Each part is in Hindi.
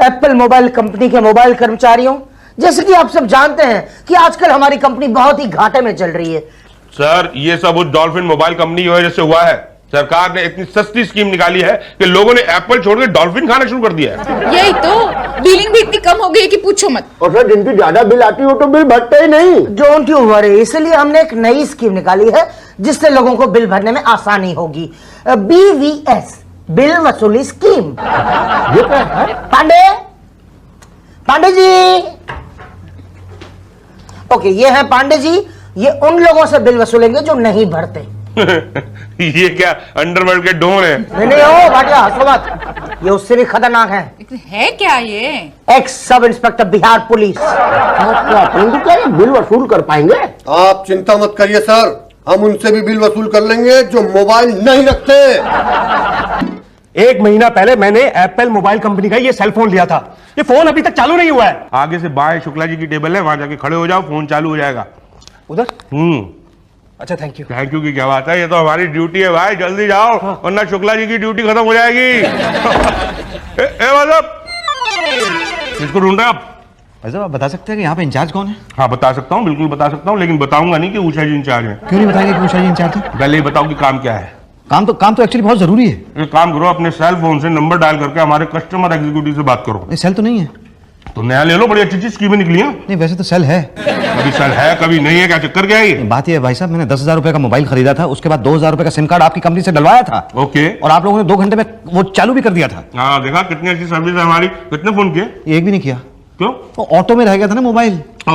एप्पल मोबाइल कंपनी के मोबाइल कर्मचारियों, जैसे कि आप सब जानते हैं कि आजकल हमारी कंपनी बहुत ही घाटे में चल रही है। सर, ये सब उस डॉल्फिन मोबाइल कंपनी की वजह से हुआ है। सरकार ने इतनी सस्ती स्कीम निकाली है कि लोगों ने एप्पल छोड़ के डॉल्फिन खाना शुरू कर दिया है। यही तो, बिलिंग भी इतनी कम हो गई है कि पूछो मत। और सर, जिनकी ज्यादा बिल आती हो तो बिल भरते ही नहीं। डोंट यू वरी, इसलिए हमने एक नई स्कीम निकाली है जिससे लोगों को बिल भरने में आसानी होगी। BVS, बिल वसूली स्कीम। ये क्या है? पांडे जी। ओके, ये है पांडे जी। ये उन लोगों से बिल वसूलेंगे जो नहीं भरते। ये क्या अंडरवर्ल्ड के डॉन है? नहीं हो भाटिया, हंसो मत, ये उससे भी खतरनाक है क्या ये? X sub inspector Bihar police. क्या ये बिल वसूल कर पाएंगे? आप चिंता मत करिए सर, हम उनसे भी बिल वसूल कर लेंगे जो मोबाइल नहीं रखते। 1 महीना पहले मैंने एप्पल मोबाइल कंपनी का ये सेल फोन लिया था। ये फोन अभी तक चालू नहीं हुआ है। आगे से बाएं शुक्ला जी की टेबल है, वहां जाके खड़े हो जाओ, फोन चालू हो जाएगा। उधर? अच्छा, थैंक यू। थैंक यू की क्या बात है, ये तो हमारी ड्यूटी है भाई, जल्दी जाओ वरना शुक्ला जी की ड्यूटी खत्म हो जाएगी। किसको ढूंढ रहे आप? भाई साहब, आप बता सकते हैं कि यहाँ पे इंचार्ज कौन है? हाँ, बता सकता हूँ, बिल्कुल बता सकता हूँ, लेकिन बताऊंगा नहीं कि उषा जी इंचार्ज है। क्यों नहीं बताएंगे कि उषा जी इंचार्ज है? पहले ही बताओ कि काम क्या है। काम तो एक्चुअली बहुत जरूरी है। एक काम करो, अपने सेल फोन से नंबर डायल करके हमारे कस्टमर एग्जीक्यूटिव से बात करो। ये सेल तो नहीं है? तो नया ले लो, बड़ी अच्छी स्कीमें निकली हैं। नहीं, वैसे तो सेल है। कभी सेल है कभी नहीं है, क्या चक्कर क्या है ये? बात ये है भाई साहब, मैंने 10,000 रुपए का मोबाइल खरीदा था, उसके बाद 2,000 रुपए का सिम कार्ड आपकी कंपनी से डलवाया था। ओके। और आप लोगों ने 2 घंटे में वो चालू भी कर दिया था। हाँ, देखा कितनी अच्छी सर्विस है हमारी। कितने फोन किए? एक भी नहीं किया। क्यों? तो ऑटो में रह गया था ना मोबाइल। ओ,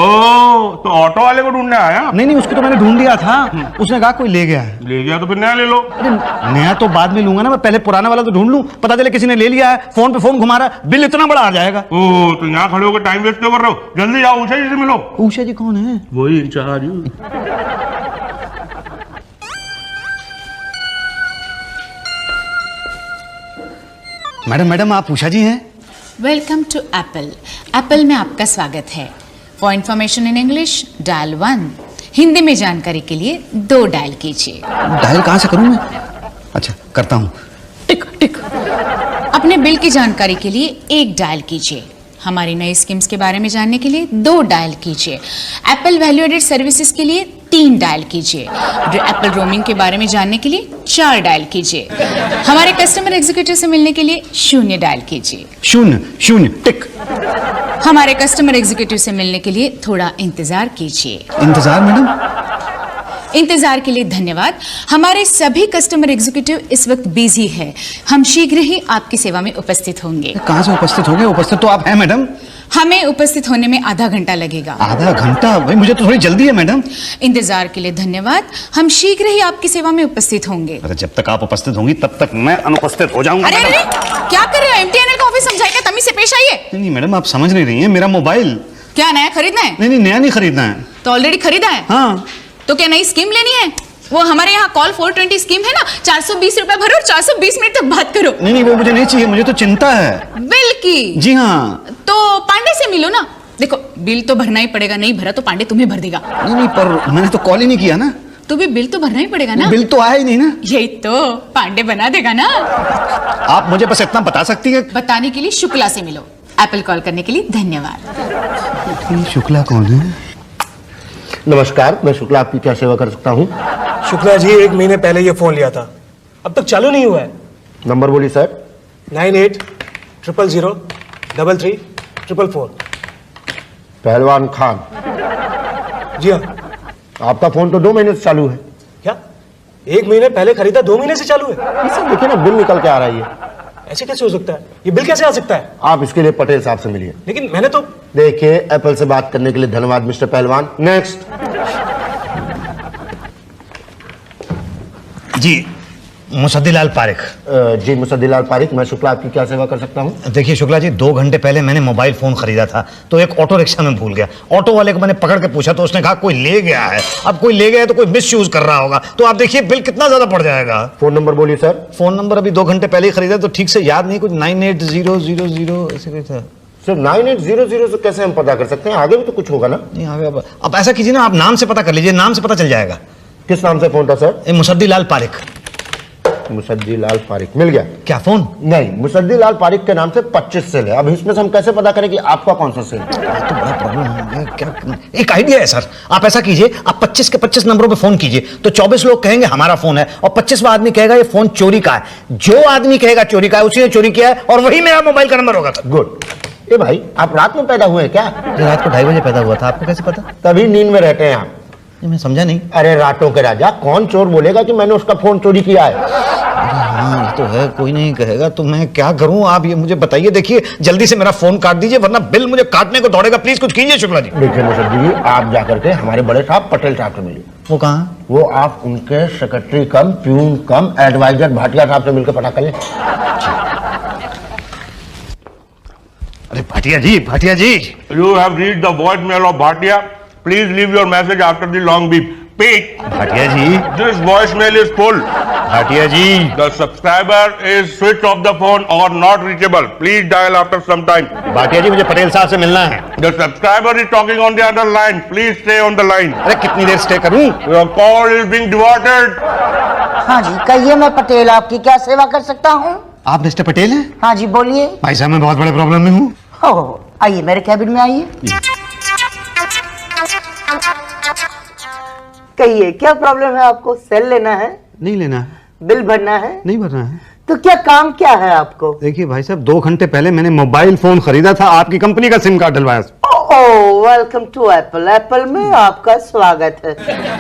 तो ऑटो वाले को ढूंढने आया? नहीं, उसको तो मैंने ढूंढ लिया था। उसने कहा कोई ले गया है। ले गया तो फिर नया ले लो। अरे नया तो बाद में लूंगा ना, मैं पहले पुराना वाला तो ढूंढ लूं। पता चले किसी ने ले लिया है, फोन पे फोन घुमा रहा है, बिल इतना बड़ा आ जाएगा। ओ, तो यहाँ खड़े होकर टाइम वेस्ट क्यों कर रहे हो? जल्दी जाओ, उषा जी से मिलो। उषा जी कौन है? वही इंचार्ज। मैडम, आप उषा जी हैं? Welcome to Apple. एप्पल में आपका स्वागत है। For information in English dial 1, Hindi में जानकारी के लिए 2 डायल कीजिए। डायल कहाँ से करूं मैं? अच्छा, करता हूँ। टिक टिक। अपने बिल की जानकारी के लिए 1 डायल कीजिए। हमारी नई स्कीम्स के बारे में जानने के लिए 2 डायल कीजिए। एप्पल वैल्यू एडेड सर्विसेज के लिए 3 डायल कीजिए। एप्पल रोमिंग के बारे में जानने के लिए 4 डायल कीजिए। हमारे कस्टमर एग्जीक्यूटिव से मिलने के लिए 0 डायल कीजिए। 0 टिक। हमारे कस्टमर एग्जीक्यूटिव से मिलने के लिए थोड़ा इंतजार कीजिए। इंतजार मैडम? इंतजार के लिए धन्यवाद। हमारे सभी कस्टमर एग्जीक्यूटिव इस वक्त बिजी है। हम शीघ्र ही आपकी सेवा में उपस्थित होंगे। कहाँ से उपस्थित हो गए? उपस्थित तो आप हैं मैडम। हमें उपस्थित होने में आधा घंटा लगेगा। आधा घंटा? भाई मुझे तो थोड़ी जल्दी है मैडम। इंतजार के लिए धन्यवाद। हम शीघ्र ही आपकी सेवा में उपस्थित होंगे। अरे जब तक आप उपस्थित होंगी तब तक मैं अनुपस्थित हो जाऊंगा। अरे क्या कर रहे हो? MTNL का ऑफिस समझाएगा, तमीज से पेश आइए। नहीं मैडम, आप समझ नहीं रही हैं। मेरा मोबाइल क्या नया खरीदना है? नहीं, नया नहीं खरीदना है। तो ऑलरेडी खरीदा है? हाँ। तो क्या नई स्कीम लेनी है? वो हमारे यहाँ कॉल 420 स्कीम है ना, 420 रुपए भरो और 420 मिनट तक बात करो। नहीं, वो मुझे नहीं चाहिए, मुझे तो चिंता है। बिल की? जी हाँ। तो पांडे से मिलो ना। देखो, बिल तो भरना ही पड़ेगा, नहीं भरा तो पांडे तुम्हें भर देगा। नहीं, पर मैंने तो कॉल ही नहीं किया ना। तो भी बिल तो भरना ही पड़ेगा ना। बिल तो आया ही नहीं ना। यही तो, पांडे बना देगा ना। आप मुझे बस इतना बता सकती है? बताने के लिए शुक्ला से मिलो। एप्पल कॉल करने के लिए धन्यवाद। शुक्ला कौन है? नमस्कार, मैं शुक्ला आपकी क्या सेवा कर सकता हूँ? शुक्ला जी, 1 महीने पहले ये फोन लिया था, अब तक चालू नहीं हुआ है। नंबर बोलिए सर। 9800033444। पहलवान खान। जी हाँ। आपका फोन तो 2 महीने से चालू है। क्या 1 महीने पहले खरीदा, 2 महीने से चालू है? सर देखिए ना, बिल निकल के आ रहा है। ये ऐसे कैसे हो सकता है? ये बिल कैसे आ सकता है? आप इसके लिए पटेल साहब से मिलिए। लेकिन मैंने तो। देखिए, एप्पल से बात करने के लिए धन्यवाद मिस्टर पहलवान। नेक्स्ट। जी, मुसद्दीलाल पारिक। जी मुसद्दीलाल पारिक, मैं शुक्ला आपकी क्या सेवा कर सकता हूँ? देखिए शुक्ला जी, 2 घंटे पहले मैंने मोबाइल फोन खरीदा था, तो एक ऑटो रिक्शा में भूल गया। ऑटो वाले को मैंने पकड़ के पूछा तो उसने कहा कोई ले गया है। अब कोई ले गया है तो कोई मिस यूज कर रहा होगा, तो आप देखिए बिल कितना ज्यादा पड़ जाएगा। फोन नंबर बोलिए सर। फोन नंबर अभी 2 घंटे पहले ही खरीदा, तो ठीक से याद नहीं, कुछ 9800 ऐसे कुछ था। सर 9800 से कैसे हम पता कर सकते हैं? आगे भी तो कुछ होगा ना। नहीं आगे अब ऐसा कीजिए ना, आप नाम से पता कर लीजिए, नाम से पता चल जाएगा। किस नाम से फोन था सर? मुसद्दीलाल पारिक। मुसद्दी लाल पारिक मिल गया। क्या फोन? नहीं, मुसद्दी लाल पारिक के नाम से 25 सेल है। अब इसमें से हम कैसे पता करें कि आपका कौन सा सेल है? तो बड़ा प्रॉब्लम है। क्या एक आइडिया है सर, आप ऐसा कीजिए, आप 25 के 25 नंबरों पे फोन कीजिए, तो 24 लोग कहेंगे हमारा फोन है और 25वां आदमी कहेगा ये फोन चोरी का है। जो आदमी कहेगा चोरी का है उसी ने चोरी किया है और वही मेरा मोबाइल का नंबर होगा सर। गुड। ए भाई, आप रात में पैदा हुए हैं क्या? ये रात को 2:30 बजे पैदा हुआ था, आपको कैसे पता? तभी नींद में रहते हैं आप। ये मैं समझा नहीं। अरे रातों के राजा, कौन चोर बोलेगा कि मैंने उसका फोन चोरी किया है? हाँ ये तो है, कोई नहीं कहेगा तो मैं क्या करूं? आप ये मुझे बताइए। देखिए जल्दी से मेरा फोन काट दीजिए वरना बिल मुझे काटने को दौड़ेगा। प्लीज कुछ कीजिए शुक्ला जी। देखिए मुसद्दी जी, आप जाकर के हमारे बड़े साहब पटेल साहब से मिलिए। वो कहाँ? वो आप उनके सेक्रेटरी कम प्यून कम एडवाइजर भाटिया साहब से मिलकर पता कर लें। अरे भाटिया जी You have reached the voicemail of Bhatia. Please leave your message after the long beep. Pete, Bhatia ji this voicemail is full. Bhatia ji The subscriber is switched off the phone or not reachable. Please dial after some time. Bhatia जी मुझे पटेल साहब से मिलना है। The subscriber is talking on the other line. Please stay on the line. अरे कितनी देर स्टे करूं? Your call is being diverted. हाँ जी, कहिए, मैं पटेल आपकी क्या सेवा कर सकता हूँ? आप मिस्टर पटेल हैं? हाँ जी, बोलिए। भाई साहब मैं बहुत बड़े प्रॉब्लम में हूँ। हो, आइए मेरे कैबिन में आइए। कहिए क्या प्रॉब्लम है आपको? सेल लेना है? नहीं लेना है, बिल भरना है? नहीं भरना है। तो क्या काम क्या है आपको? देखिए भाई साहब, 2 घंटे पहले मैंने मोबाइल फोन खरीदा था, आपकी कंपनी का सिम कार्ड डलवाया। Oh, welcome to Apple. Apple में आपका स्वागत है।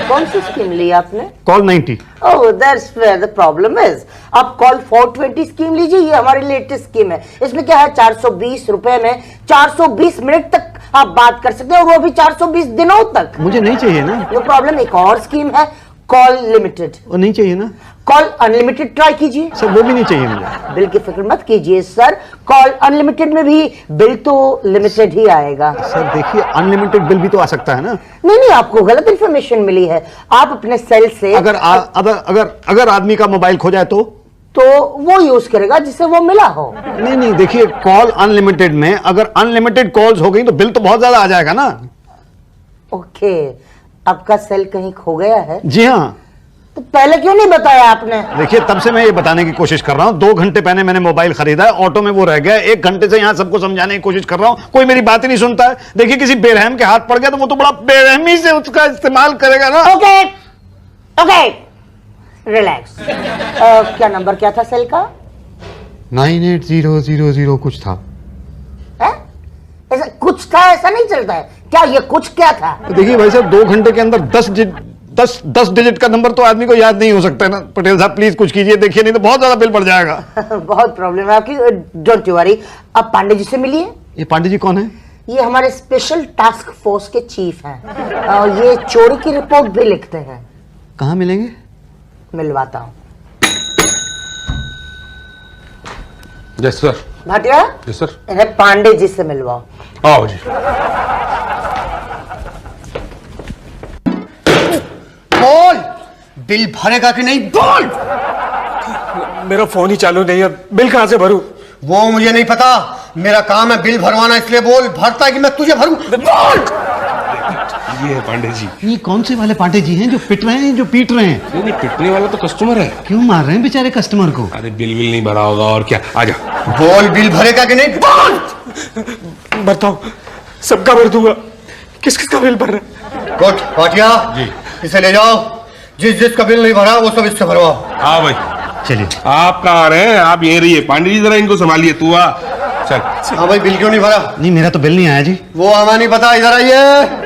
कौन सी स्कीम ली आपने? Call 90। Oh, that's where the problem is. आप कॉल 420 स्कीम लीजिए, ये हमारी लेटेस्ट स्कीम है। इसमें क्या है, 420 रुपए में 420 मिनट तक आप बात कर सकते हैं और वो भी 420 दिनों तक। मुझे नहीं चाहिए ना। No problem. एक और स्कीम है, कॉल लिमिटेड। वो नहीं चाहिए ना कॉल अनलिमिटेड ट्राई कीजिए। सर, वो भी नहीं चाहिए मुझे। बिल की फिक्र मत कीजिए सर, कॉल अनलिमिटेड में भी बिल तो लिमिटेड ही आएगा। सर देखिए, अनलिमिटेड बिल भी तो आ सकता है ना। नहीं, आपको गलत इन्फॉर्मेशन मिली है। आप अपने सेल से अगर आदमी का मोबाइल खो जाए तो वो यूज करेगा जिससे वो मिला हो। नहीं, देखिए कॉल अनलिमिटेड में अगर अनलिमिटेड कॉल्स हो गई तो बिल तो बहुत ज्यादा आ जाएगा ना। ओके, आपका सेल कहीं खो गया है? जी हाँ। तो पहले क्यों नहीं बताया आपने? देखिए तब से मैं ये बताने की कोशिश कर रहा हूँ। 2 घंटे पहले मैंने मोबाइल खरीदा है, ऑटो में वो रह गया। 1 घंटे से यहाँ सबको समझाने की कोशिश कर रहा हूँ, कोई मेरी बात ही नहीं सुनता है। देखिए किसी बेरहम के हाथ पड़ गया तो वो तो बड़ा बेरहमी से उसका इस्तेमाल करेगा ना। Okay, relax. क्या नंबर क्या था सेल का? 98000 कुछ था। है? ऐसा कुछ था, ऐसा नहीं चलता है क्या? ये कुछ क्या था? देखिए भाई साहब, 2 घंटे के अंदर 10 डिजिट का नंबर तो आदमी को याद नहीं हो सकता है ना। पटेल साहब प्लीज कुछ कीजिए, देखिए नहीं तो बहुत ज्यादा बिल बढ़ जाएगा। बहुत प्रॉब्लम है आपकी, डोंट यू वरी। आप पांडे जी से मिलिए। ये पांडे जी कौन है? ये हमारे स्पेशल टास्क फोर्स के चीफ हैं और ये चोरी की रिपोर्ट भी लिखते हैं। कहाँ मिलेंगे? मिलवाता हूँ। Yes sir. Bhatia, Yes sir. इन्हें पांडे जी से मिलवाओ। आओ जी। बोल, बिल भरेगा कि नहीं? बोल। मेरा फोन ही चालू नहीं है, बिल कहां से भरूं? वो मुझे नहीं पता, मेरा काम है बिल भरवाना, इसलिए बोल। भरता है कि मैं तुझे भरूं? बोल। ये है पांडे जी। ये कौन से वाले पांडे जी हैं जो पिट रहे हैं, जो पीट रहे हैं? नहीं, पिटने वाला तो कस्टमर है। क्यों मार रहे हैं बेचारे कस्टमर को? अरे बिल नहीं भरा होगा और क्या। आजा। बोल, बिल भरेगा कि नहीं? बोल। भरता हूं, सबका भर दूंगा। किस किस का बिल भर रहा है? गुड, भाटिया जी। इसे ले जाओ, जिसका बिल नहीं भरा वो सब इससे भरवाओ। हाँ भाई। चलिए। आप कहाँ आ रहे हैं? आप यहीं रहिए। पांडे जी जरा इनको संभालिए। तू आ। चल। हाँ भाई, बिल क्यों नहीं भरा? नहीं मेरा तो बिल नहीं आया जी। वो हमें नहीं पता, इधर आइए।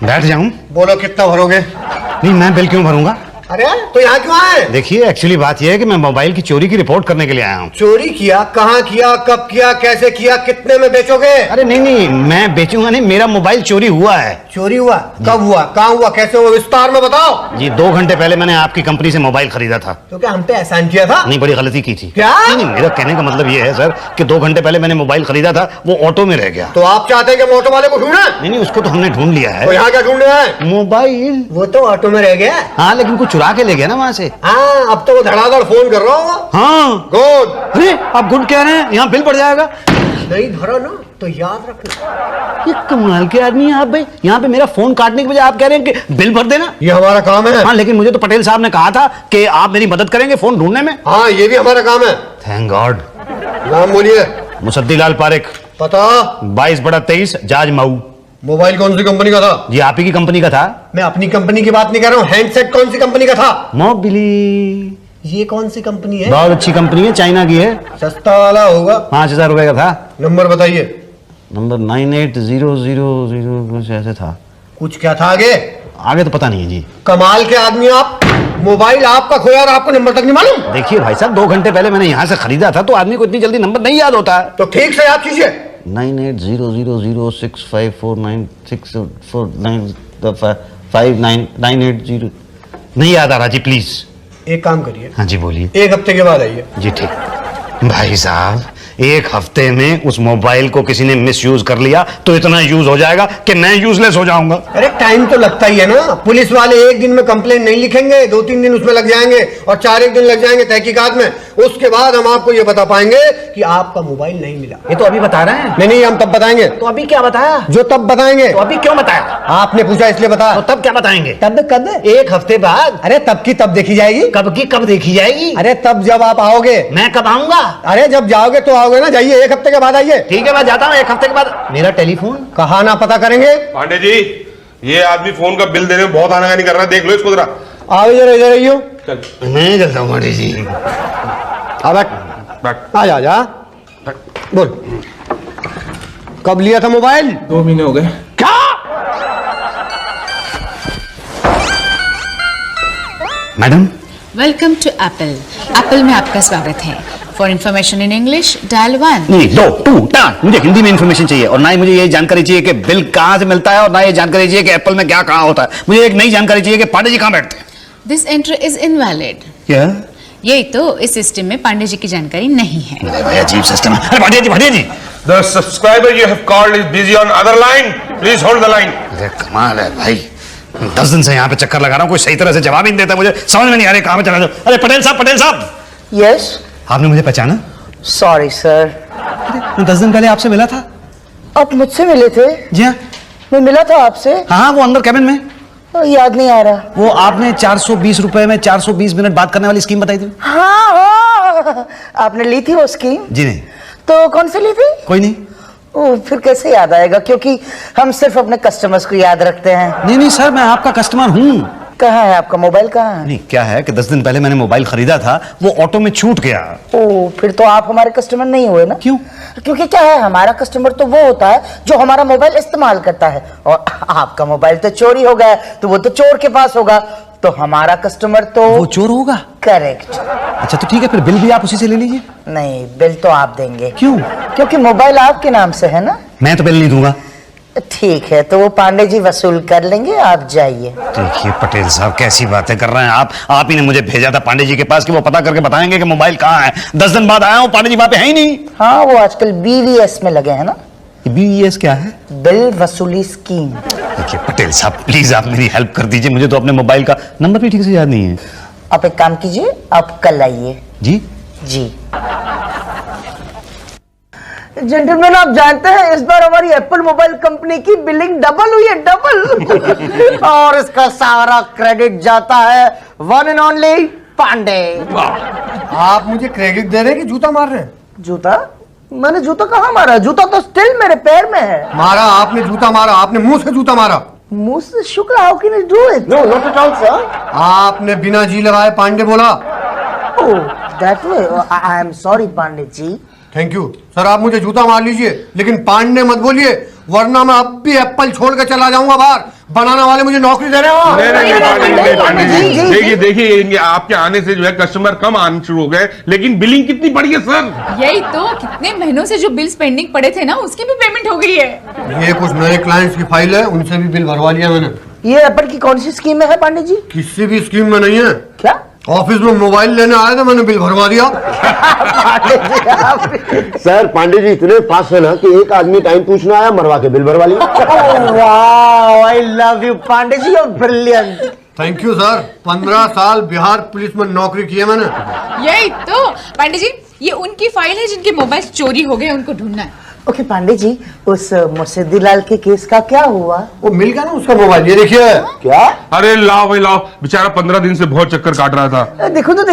बैठ जाऊं? बोलो कितना भरोगे? नहीं मैं बिल क्यों भरूंगा? अरे तो यहाँ क्यों आए? देखिए एक्चुअली बात यह है कि मैं मोबाइल की चोरी की रिपोर्ट करने के लिए आया हूँ। चोरी किया? कहाँ किया, कब किया, कैसे किया, कितने में बेचोगे? अरे नहीं मैं बेचूंगा नहीं, मेरा मोबाइल चोरी हुआ है। चोरी हुआ? कब हुआ, कहाँ हुआ, कैसे हुआ, विस्तार में बताओ। जी 2 घंटे पहले मैंने आपकी कंपनी से मोबाइल खरीदा था। तो क्या हम पे एहसान किया था? नहीं बड़ी गलती की थी। क्या? नहीं मेरा कहने का मतलब ये है सर कि 2 घंटे पहले मैंने मोबाइल खरीदा था, वो ऑटो में रह गया। तो आप चाहते हैं कि ऑटो वाले को ढूंढे? नहीं उसको तो हमने ढूंढ लिया तो है। यहाँ क्या ढूंढ रहे हैं? मोबाइल वो तो ऑटो में रह गया। हाँ लेकिन कुछ चुरा के ले गया ना वहां से। हाँ, अब तो वो धड़ाधड़ फोन कर रहा होगा। हाँ गुड। अरे आप गुड कह रहे हैं, यहाँ बिल पड़ जाएगा। नहीं धरा ना तो याद रखना। ये कमाल के आदमी हैं आप भाई। यहाँ पे मेरा फोन काटने के बजाय आप कह रहे हैं कि बिल भर देना। ये हमारा काम है। हाँ, लेकिन मुझे तो पटेल साहब ने कहा था कि आप मेरी मदद करेंगे फोन ढूंढने में। हाँ, ये भी हमारा काम है। Thank God. नाम बोलिए। मुसद्दीलाल पारेख। पता 22/23 जाज मऊ। मोबाइल कौन सी कंपनी का था? जी आप ही की कंपनी का था। मैं अपनी कंपनी की बात नहीं कर रहा हूँ। हैंडसेट कौन सी कंपनी का था? मोबिली। ये कौन सी कंपनी है? बहुत अच्छी कंपनी है, चाइना की है। सस्ता वाला होगा। 5000 रुपए का था। नंबर बताइए। नंबर 980000 कुछ ऐसे था। कुछ क्या था आगे? आगे तो पता नहीं है जी। कमाल के आदमी आप। मोबाइल आपका खोया और आपको नंबर तक नहीं मालूम? देखिए भाई साहब, 2 घंटे पहले मैंने यहाँ से खरीदा था, तो आदमी को इतनी जल्दी नंबर नहीं याद होता है। तो ठीक से याद कीजिए। 9800065496595980 नहीं याद आ रहा जी, प्लीज। एक काम करिए। हाँ जी बोलिए। 1 हफ्ते के बाद आइए। जी ठीक। भाई साहब, 1 हफ्ते में उस मोबाइल को किसी ने मिस यूज कर लिया तो इतना यूज हो जाएगा कि मैं यूजलेस हो जाऊंगा। अरे टाइम तो लगता ही है ना। पुलिस वाले 1 दिन में कंप्लेंट नहीं लिखेंगे, 2-3 दिन उसमें लग जाएंगे और 4-1 दिन लग जाएंगे तहकीकात में। उसके बाद हम आपको ये बता पाएंगे कि आपका मोबाइल नहीं मिला। ये तो अभी बता रहे हैं। नहीं, हम तब बताएंगे। तो अभी क्या बताया? जो तब बताएंगे। तो अभी क्यों बताया? आपने पूछा इसलिए बता। तो तब क्या बताएंगे? तब कब? 1 हफ्ते बाद। अरे तब की तब देखी जाएगी। कब की कब देखी जाएगी? अरे तब जब आप आओगे। मैं कब आऊंगा? अरे जब जाओगे तो आओगे ना। जाइए, 1 हफ्ते के बाद आइए। ठीक है, मैं जाता हूँ 1 हफ्ते के बाद। मेरा टेलीफोन कहा ना पता करेंगे। पांडे जी, ये आदमी फोन का बिल देने में बहुत आनाकानी कर रहा है, देख लो इसको जरा। आओ इधर, इधर आइयो। मैं चलता हूँ पांडे जी। आ बैठ। आ जा। बोल, कब लिया था मोबाइल? 2 महीने हो गए। क्या? Madam, welcome to Apple. Apple में आपका स्वागत है। For information in English dial 1। नहीं 2 2 मुझे हिंदी में इन्फॉर्मेशन चाहिए, और ना ही मुझे ये जानकारी चाहिए कि बिल कहाँ से मिलता है, और ना ये जानकारी चाहिए कि एप्पल में क्या कहाँ होता है। मुझे एक नई जानकारी चाहिए कि पांडे जी कहाँ बैठते हैं। This entry is invalid. क्या? यही तो, इस सिस्टम में पांडे जी की जानकारी नहीं है। भाई अजीब सिस्टम है। अरे Pandey ji. The subscriber you have called is busy on other line. Please hold the line. अरे कमाल है भाई, 10 दिन से यहाँ पे चक्कर लगा रहा हूँ, कोई सही तरह से जवाब ही नहीं देता। मुझे समझ में नहीं आ रहा कहाँ पे चला जाऊँ। अरे पटेल साहब। यस, आपने मुझे पहचाना? Sorry sir. मैं 10 दिन पहले आपसे मिला था। आप मुझसे मिले थे? जी हाँ। मैं मिला था आपसे। हाँ, वो अंदर कैबिन में। याद नहीं आ रहा। वो आपने 420 रुपए में 420 मिनट बात करने वाली स्कीम बताई थी। हाँ, आपने ली थी वो स्कीम? जी नहीं। तो कौन सी ली थी? कोई नहीं। ओ, फिर कैसे याद आएगा, क्योंकि हम सिर्फ अपने कस्टमर्स को याद रखते हैं। नहीं सर, मैं आपका कस्टमर हूँ। कहाँ है आपका मोबाइल? कहाँ है? नहीं, क्या है कि 10 दिन पहले मैंने मोबाइल खरीदा था, वो ऑटो में छूट गया। ओ, फिर तो आप हमारे कस्टमर नहीं हुए ना। क्यों? क्योंकि क्या है, हमारा कस्टमर तो वो होता है जो हमारा मोबाइल इस्तेमाल करता है, और आपका मोबाइल तो चोरी हो गया, तो वो तो चोर के पास होगा, तो हमारा कस्टमर तो वो चोर होगा। करेक्ट। अच्छा तो ठीक है, फिर बिल भी आप उसी से ले लीजिए। नहीं, बिल तो आप देंगे। क्यों? क्योंकि मोबाइल आपके नाम से है ना। मैं तो बिल नहीं दूंगा। ठीक है, तो वो पांडे जी वसूल कर लेंगे, आप जाइए। देखिए पटेल साहब, कैसी बातें कर रहे हैं आप ही ने मुझे भेजा था पांडे जी के पास कि वो पता करके बताएंगे कि मोबाइल कहाँ है। 10 दिन बाद आया हूँ, पांडे जी वहां पे है ही नहीं। हाँ, वो आजकल BVS में लगे हैं ना। BVS क्या है? बिल वसूली स्कीम। देखिए पटेल साहब, प्लीज आप मेरी हेल्प कर दीजिए, मुझे तो अपने मोबाइल का नंबर भी ठीक से याद नहीं है। आप एक काम कीजिए, आप कल आइए। जी। जेंटलमैन, आप जानते हैं इस बार हमारी एप्पल मोबाइल कंपनी की बिलिंग डबल हुई है, डबल। और इसका सारा क्रेडिट जाता है वन एंड ओनली पांडे। आप मुझे क्रेडिट दे रहे हैं कि जूता मार रहे हैं? जूता? मैंने जूता कहाँ मारा? जूता तो स्टिल मेरे पैर में है। मारा आपने, जूता मारा आपने, मुंह से जूता मारा। मुंह से? शुक्र, how can I do it? No, not at all sir. आपने बिना जी लगाए पांडे बोला। Oh, that way. I am sorry Pandey ji. Thank you sir. आप मुझे जूता मार लीजिए, लेकिन पांडे मत बोलिए, वरना मैं अब भी एप्पल छोड़ के चला जाऊंगा बाहर। बनाने वाले मुझे नौकरी दे रहे हो। नहीं, देखिए आपके आने से जो है कस्टमर कम आने शुरू हो गए, लेकिन बिलिंग कितनी बढ़ी है सर। यही तो, कितने महीनों से जो बिल्स पेंडिंग पड़े थे ना, उसकी भी पेमेंट हो गई है। ये कुछ नए क्लाइंट्स की फाइल है, उनसे भी बिल भरवा लिया मैंने। ये एप्पल की कौन सी स्कीम में है पांडे जी? किसी भी स्कीम में नहीं है। क्या? ऑफिस में मोबाइल लेने आया था, मैंने बिल भरवा दिया। सर पांडे जी इतने फास्ट है ना कि एक आदमी टाइम पूछना आया, मरवा के बिल भरवा लिया। Wow, I love you Pandey ji, you are brilliant. Thank you sir. 15 साल बिहार पुलिस में नौकरी की है मैंने। यही तो पांडे जी, ये उनकी फाइल है जिनके मोबाइल चोरी हो गए, उनको ढूंढना है। ओके पांडे जी, उस मुर्शिदीलाल के केस का क्या हुआ? वो मिल गया ना उसका मोबाइल, ये देखिए। क्या? अरे लाओ भाई लाओ, बेचारा 15 दिन से बहुत चक्कर काट रहा था। देखो तो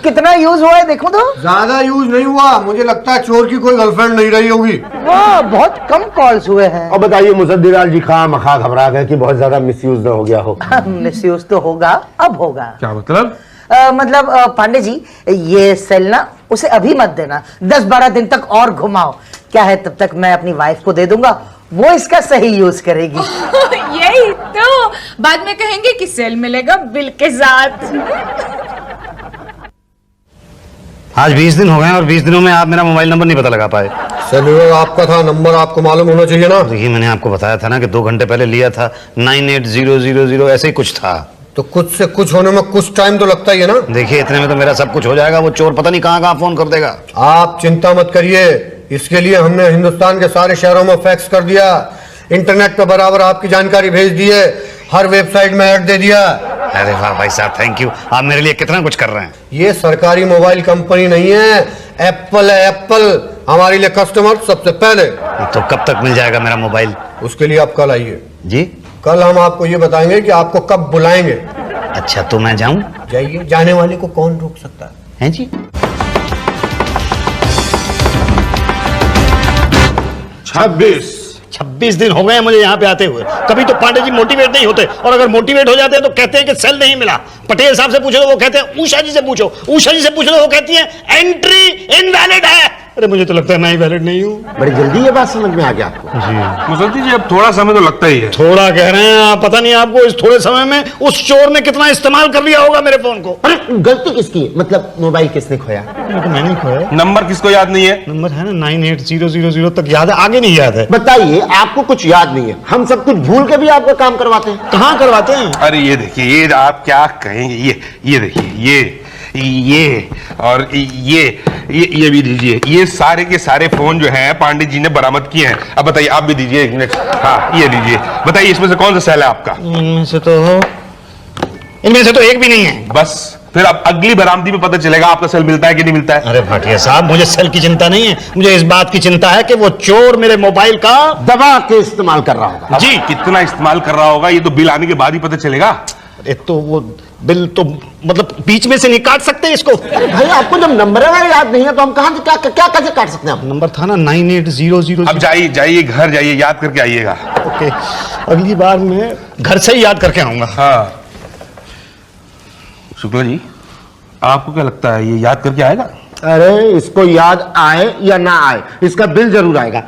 कितना यूज हुआ है, देखो तो। ज्यादा यूज नहीं हुआ, मुझे लगता है चोर की कोई गर्लफ्रेंड नहीं रही होगी। वाह, बहुत कम कॉल्स हुए हैं। और बताइए मुसद्दीलाल जी खामखा घबरा गए कि बहुत ज्यादा मिसयूज ना हो गया हो। मिसयूज तो होगा, अब होगा। क्या मतलब? मतलब पांडे जी, ये सेल ना उसे अभी मत देना, 10-12 दिन तक और घुमाओ। क्या है, तब तक मैं अपनी वाइफ को दे दूंगा, वो इसका सही यूज करेगी। यही तो बाद में कहेंगे कि सेल मिलेगा बिल के साथ। आज 20 दिन हो गए और 20 दिनों में आप मेरा मोबाइल नंबर नहीं पता लगा पाए। सेल्युलर आपका था, नंबर आपको मालूम होना चाहिए ना। देखिए मैंने आपको बताया था ना कि 2 घंटे पहले लिया था, 98000 ऐसे ही कुछ था। तो कुछ से कुछ होने में कुछ टाइम तो लगता ही है ना। देखिए इतने में तो मेरा सब कुछ हो जाएगा, वो चोर पता नहीं कहाँ कहाँ फोन कर देगा। आप चिंता मत करिए, इसके लिए हमने हिंदुस्तान के सारे शहरों में फैक्स कर दिया, इंटरनेट पे बराबर आपकी जानकारी भेज दी है, हर वेबसाइट में ऐड दे दिया। अरे वाह भाई साहब, थैंक यू, आप मेरे लिए कितना कुछ कर रहे हैं। ये सरकारी मोबाइल कंपनी नहीं है, एप्पल है एप्पल, हमारे लिए कस्टमर सबसे पहले। तो कब तक मिल जाएगा मेरा मोबाइल? उसके लिए आप कल आइए। जी कल हम आपको ये बताएंगे कि आपको कब बुलाएंगे। अच्छा, तो मैं जाऊं? जाइए, जाने वाले को कौन रोक सकता है। हैं जी? 26 दिन हो गए हैं मुझे यहाँ पे आते हुए, कभी तो पांडे जी मोटिवेट नहीं होते, और अगर मोटिवेट हो जाते हैं तो कहते हैं कि सेल नहीं मिला। पटेल साहब से पूछो तो वो कहते हैं उषा जी से पूछो, उषा जी से पूछो तो वो कहती है एंट्री इनवैलिड है। अरे मुझे तो लगता है मैं ही वैलिड नहीं हूँ। बड़ी जल्दी ये बात समझ में आ गया आपको। मुसद्दी जी अब थोड़ा समय तो लगता ही है। थोड़ा कह रहे हैं आप, पता नहीं आपको इस थोड़े समय में उस चोर ने कितना इस्तेमाल कर लिया होगा मेरे फोन को। अरे गलती किसकी है? मतलब मोबाइल किसने खोया? मैंने खोया। नंबर किसको याद नहीं है? नंबर है ना 98000 तक याद है, आगे नहीं याद है। बताइए, आपको कुछ याद नहीं है, हम सब कुछ भूल के भी आपका काम करवाते हैं। कहाँ करवाते हैं? अरे ये देखिए, ये आप क्या कहेंगे, ये देखिए, ये और ये भी दीजिए। ये सारे के सारे फोन जो हैं पांडे जी ने बरामद किए हैं। अब बताइए, आप भी दीजिए एक मिनट। हाँ ये दीजिए, बताइए इसमें से कौन सा सेल है आपका? इनमें से तो एक भी नहीं है। बस फिर अब अगली बरामदी में पता चलेगा आपका सेल मिलता है कि नहीं मिलता है। अरे भाटिया साहब, मुझे सेल की चिंता नहीं है, मुझे इस बात की चिंता है कि वो चोर मेरे मोबाइल का दबा के इस्तेमाल कर रहा होगा। जी, कितना इस्तेमाल कर रहा होगा ये तो बिल आने के बाद ही पता चलेगा। अरे तो वो बिल तो मतलब बीच में से नहीं काट सकते इसको। भाई आपको जब नंबर अगर याद नहीं है तो हम कहां से क्या कैसे काट सकते हैं? नंबर था ना 98000। अब जाइए घर जाइए, याद करके आइएगा। ओके, अगली बार मैं घर से ही याद करके आऊंगा। हाँ शुक्ला जी, आपको क्या लगता है ये याद करके आएगा? अरे इसको याद आए या ना आए, इसका बिल जरूर आएगा।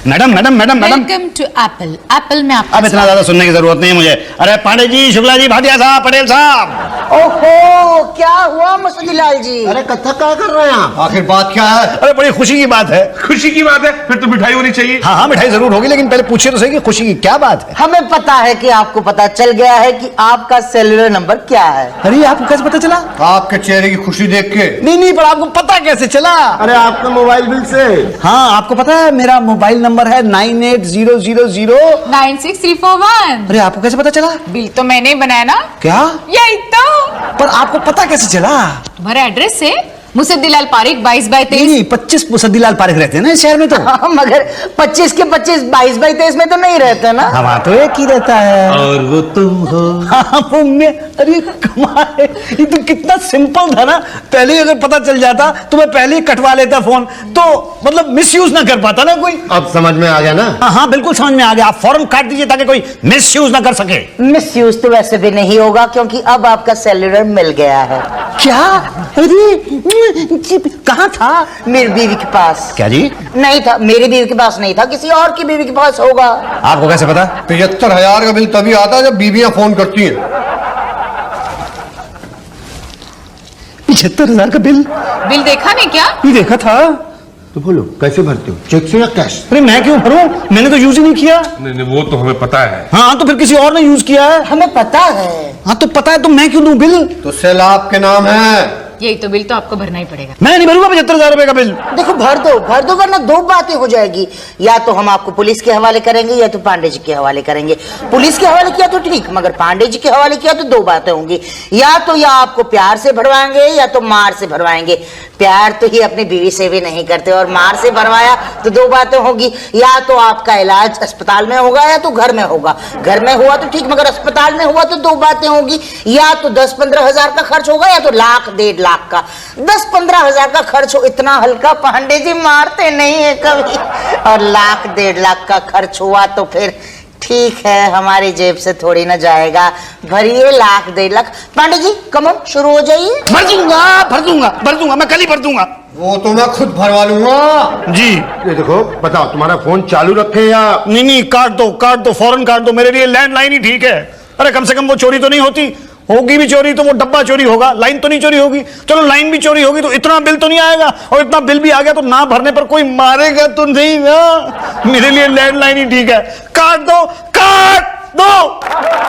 मैडम वेलकम टू एप्पल में आपका अब इतना ज्यादा सुनने की जरूरत नहीं है मुझे। अरे पांडे जी, शुक्ला जी, भाटिया साहब, पटेल साहब। ओहो, क्या हुआ मुर्शिदीलाल जी? अरे कथा क्या कर रहे हैं आप? आखिर बात क्या है? अरे बड़ी खुशी की बात है। खुशी की बात है, फिर तो मिठाई होनी चाहिए। हाँ मिठाई जरूर होगी, लेकिन पहले पूछिए तो सही कि खुशी की क्या बात है। हमें पता है कि आपको पता चल गया है कि आपका सेलुलर नंबर क्या है। अरे आपको कैसे पता चला? आपके चेहरे की खुशी देख के। नहीं, पर आपको पता कैसे चला? अरे आपका मोबाइल बिल से। हाँ, आपको पता है मेरा मोबाइल नंबर है 98000। 96341। अरे आपको कैसे पता चला? बिल तो मैंने ही बनाया ना। क्या? यही तो। पर आपको पता कैसे चला? तुम्हारा एड्रेस है मुसद्दीलाल पारिक 22/23। नहीं, 25 मुसद्दीलाल पारिक रहते हैं ना इस शहर में तो। हाँ, मगर 25 के 25 22/23 में तो नहीं रहते ना। हमारा तो एक ही रहता है। और वो तुम हो। हाँ वो मैं। अरे कमाल है, ये तो कितना सिंपल था ना। पहले ही अगर पता चल जाता तो मैं पहले ही कटवा लेता फोन, तो मतलब मिसयूज ना कर पाता ना कोई। अब समझ में आ गया ना? हाँ बिल्कुल समझ में आ गया। आप फौरन काट दीजिए ताकि कोई मिसयूज ना कर सके। मिसयूज तो वैसे भी नहीं होगा क्योंकि अब आपका सेलुलर मिल गया है। क्या? अरे कहाँ था? मेरी बीवी के पास। क्या जी? नहीं था, मेरी बीवी के पास नहीं था, किसी और की बीवी के पास होगा। आपको कैसे पता? 75,000 का बिल तभी आता है जब बीवियां फोन करती हैं। 75,000 का बिल देखा नहीं क्या? ये देखा था। तो बोलो कैसे भरते हो, चेक से या कैश? अरे मैं क्यों भरूं, मैंने तो यूज ही नहीं किया। नहीं वो तो हमें पता है। हाँ तो फिर किसी और ने यूज किया है। हमें पता है। हाँ तो पता है तो मैं क्यों दूं बिल? तो सेल आपके नाम है, यही तो बिल तो आपको भरना ही पड़ेगा। मैं नहीं भरूंगा 75,000 रुपए का बिल। देखो भर दो वरना दो बातें हो जाएगी, या तो हम आपको पुलिस के हवाले करेंगे या तो पांडे जी के हवाले करेंगे। पुलिस के हवाले किया तो ठीक, मगर पांडे जी के हवाले किया तो दो बातें होंगी, या तो या आपको प्यार से भरवाएंगे या तो मार से भरवाएंगे। प्यार तो ही अपनी बीवी से भी नहीं करते और मार से भरवाया तो दो बातें होगी, या तो आपका इलाज अस्पताल में होगा या तो घर में होगा। घर में हुआ तो ठीक, मगर अस्पताल में हुआ तो दो बातें होगी, या तो 10-15 हजार का खर्च होगा या तो 1,00,000-1.5 लाख का। 10-15 हजार का खर्च हो, इतना हल्का पांडे जी मारते नहीं है कभी, और 1,00,000-1.5 लाख का खर्च हुआ तो फिर ठीक है, हमारी जेब से थोड़ी ना जाएगा। भरिए 1,00,000-1.5 लाख। पांडे जी कमन शुरू हो जाइए। भर दूंगा, मैं कल ही भर दूंगा। वो तो मैं खुद भरवा लूंगा जी। ये देखो बताओ, तुम्हारा फोन चालू रखे या नहीं, काट दो, फौरन काट दो। मेरे लिए लैंडलाइन ही ठीक है। अरे कम से कम वो चोरी तो नहीं होती, होगी भी चोरी तो वो डब्बा चोरी होगा, लाइन तो नहीं चोरी होगी। चलो लाइन भी चोरी होगी तो इतना बिल तो नहीं आएगा, और इतना बिल भी आ गया तो ना भरने पर कोई मारेगा तो नहीं ना। मेरे लिए लैंडलाइन ही ठीक है। काट दो।